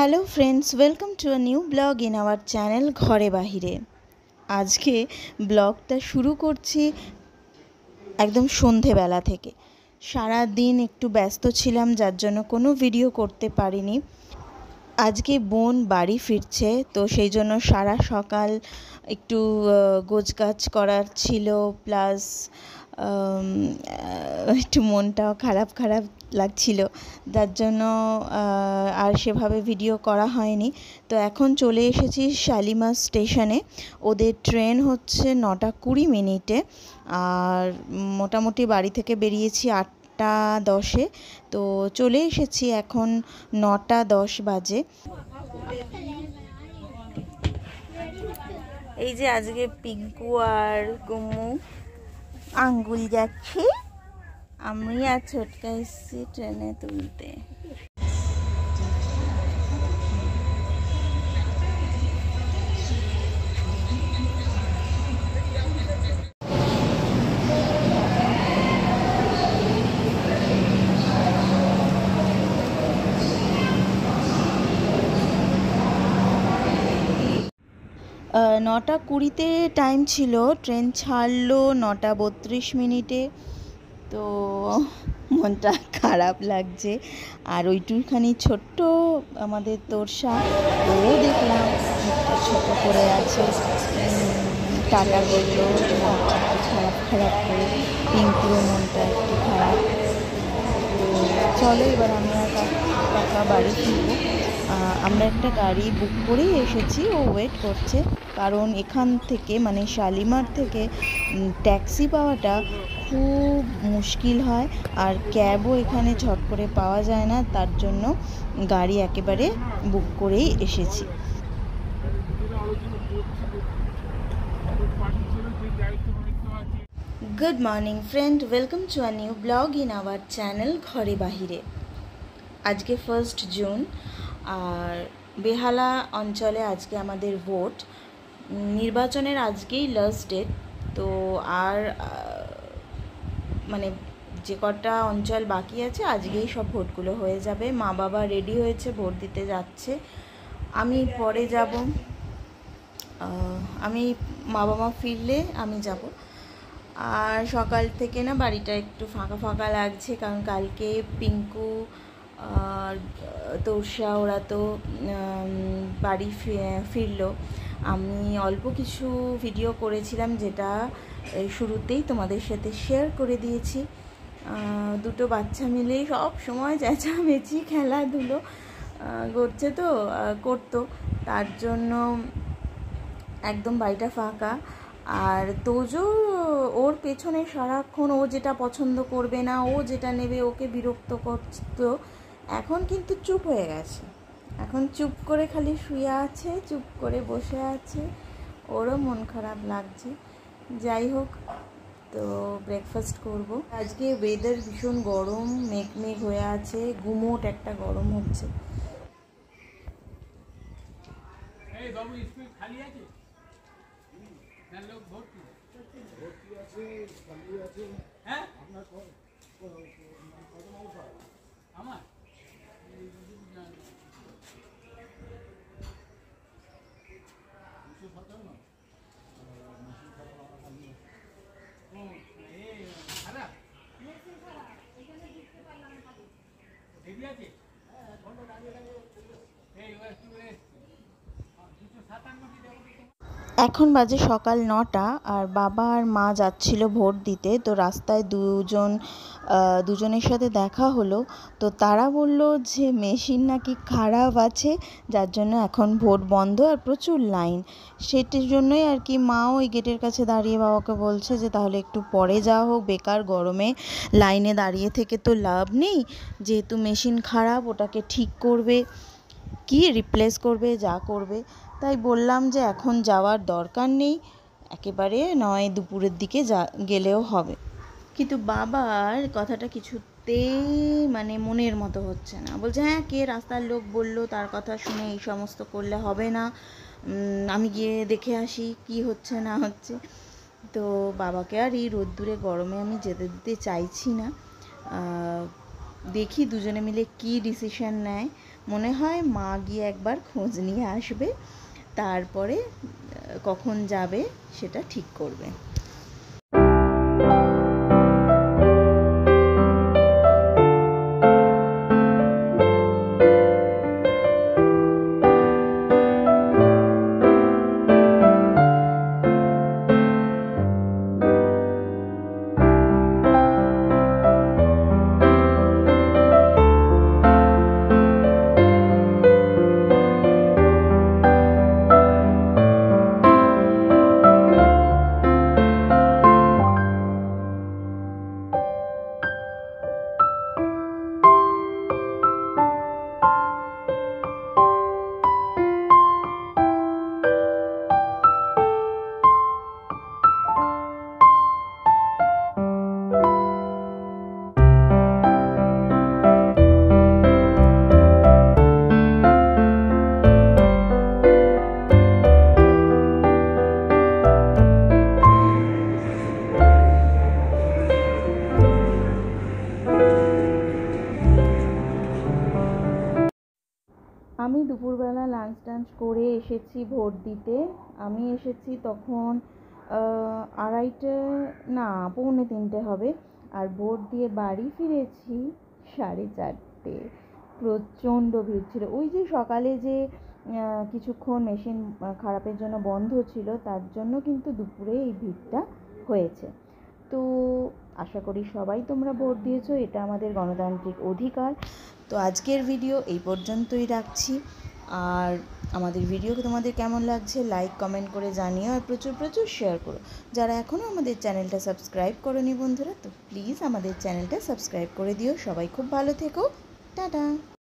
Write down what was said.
Hello friends, welcome to a new blog in our channel ঘরে বাহিরে। আজকে ব্লগটা শুরু করছি একদম সন্ধেবেলা থেকে। সারা দিন একটু ব্যস্ত ছিলাম, যার জন্য কোনো ভিডিও করতে পারিনি। আজকে বোন বাড়ি ফিরছে, তো সেই জন্য সারা সকাল একটু গোছগাছ করার ছিল, প্লাস একটু মনটাও খারাপ খারাপ লাগছিল, যার জন্য আর সেভাবে ভিডিও করা হয়নি। তো এখন চলে এসেছি শালিমার স্টেশনে। ওদের ট্রেন হচ্ছে 9:20 আর মোটামুটি বাড়ি থেকে বেরিয়েছি 8:10। তো চলে এসেছি, এখন 9:10 বাজে। এই যে আজকে পিঙ্কু আর কুমু আঙ্গুল যাচ্ছে, আমি আর ছোটকা এসেছি ট্রেনে তুলতে। নটা 20-তে টাইম ছিল, ট্রেন ছাড়লো 9:32। তো মনটা খারাপ লাগছে। আর ওইটুখানি ছোট্ট আমাদের তোরসা, ও দেখলাম ছোট করে আছে, টাটা করলো খারাপ খারাপ করে। পিঙ্কুরও মনটা একটু খারাপ। তো চলো এবার আমরা কাকা বাড়ি ফিরবো। আমরা একটা গাড়ি বুক করেই এসেছি, ও ওয়েট করছে, কারণ এখান থেকে মানে শালিমার থেকে ট্যাক্সি পাওয়াটা খুব মুশকিল হয়, আর ক্যাবও এখানে ঝট করে পাওয়া যায় না, তার জন্য গাড়ি একেবারে বুক করেই এসেছি। Good morning friend, welcome to a new blog in our channel ঘরে বাহিরে। আজকে 1 জুন, আর বেহালা অঞ্চলে আজকে আমাদের ভোট। নির্বাচনের আজকেই লাস্ট ডেট। তো আর মানে যে কটা অঞ্চল বাকি আছে আজকেই সব ভোটগুলো হয়ে যাবে। মা বাবা রেডি হয়েছে, ভোট দিতে যাচ্ছে। আমি পরে যাব, আমি মা বাবা ফিরলে আমি যাব। আর সকাল থেকে না বাড়িটা একটু ফাঁকা ফাঁকা লাগছে, কারণ কালকে পিঙ্কু আর তোরসা ওরা তো বাড়ি ফিরলো। আমি অল্প কিছু ভিডিও করেছিলাম, যেটা শুরুতেই তোমাদের সাথে শেয়ার করে দিয়েছি। দুটো বাচ্চা মিলেই সব সময় চেঁচামেচি খেলাধুলো করছে, তো করতো, তার জন্য একদম বাড়িটা ফাঁকা। আর তোজো ওর পেছনে সারাক্ষণ, ও যেটা পছন্দ করবে না, ও যেটা নেবে ওকে বিরক্ত করতো। এখন কিন্তু চুপ হয়ে গেছে, এখন চুপ করে খালি শুয়ে আছে, চুপ করে বসে আছে, ওরও মন খারাপ লাগছে। যাই হোক, তো ব্রেকফাস্ট করব। আজকে ওয়েদার ভীষণ গরম, মেঘ মেঘ হয়ে আছে, গুমোট একটা গরম হচ্ছে। এখন বাজে সকাল 9টা, আর বাবা আর মা যাচ্ছিল ভোট দিতে। তো রাস্তায় দুজনের সাথে দেখা হলো। তো তারা বলল যে মেশিন নাকি খারাপ আছে, যার জন্য এখন ভোট বন্ধ আর প্রচুর লাইন। সেটির জন্যই আর কি মাও ওই গেটের কাছে দাঁড়িয়ে বাবাকে বলছে যে তাহলে একটু পরে যাওয়া হোক, বেকার গরমে লাইনে দাঁড়িয়ে থেকে তো লাভ নেই, যেহেতু মেশিন খারাপ ওটাকে ঠিক করবে, কি রিপ্লেস করবে, যা করবে। তাই বললাম যে এখন যাওয়ার দরকার নেই, একেবারে নয় দুপুরের দিকে গেলেও হবে। কিন্তু বাবার কথাটা কিছুতেই মানে মনের মতো হচ্ছে না। বলছে হ্যাঁ, কে রাস্তার লোক বললো, তার কথা শুনে এই সমস্ত করলে হবে না, আমি গিয়ে দেখে আসি কি হচ্ছে না হচ্ছে। তো বাবাকে আর এই রোদ্দুরে গরমে আমি যেতে দিতে চাইছি না। দেখি দুজনে মিলে কি ডিসিশন নেয়। মনে হয় মা গিয়ে একবার খোঁজ নিয়ে আসবে, তারপরে কখন যাবে সেটা ঠিক করবে। আমি দুপুরবেলা লাঞ্চ টাঞ্চ করে এসেছি ভোট দিতে। আমি এসেছি তখন 2:30 না 2:45 হবে, আর ভোট দিয়ে বাড়ি ফিরেছি 4:30। প্রচণ্ড ভিড় ছিল। ওই যে সকালে যে কিছুক্ষণ মেশিন খারাপের জন্য বন্ধ ছিল, তার জন্য কিন্তু দুপুরে এই ভিড়টা হয়েছে। তো আশা করি সবাই তোমরা ভোট দিয়েছো, এটা আমাদের গণতান্ত্রিক অধিকার। তো আজকের ভিডিও এই পর্যন্তই রাখছি। আর আমাদের ভিডিও তোমাদের কেমন লাগছে লাইক কমেন্ট করে জানিও, আর প্রচুর প্রচুর শেয়ার করো। যারা এখনও আমাদের চ্যানেলটা সাবস্ক্রাইব করোনি বন্ধুরা, তো প্লিজ আমাদের চ্যানেলটা সাবস্ক্রাইব করে দিও। সবাই খুব ভালো থেকো, টাটা।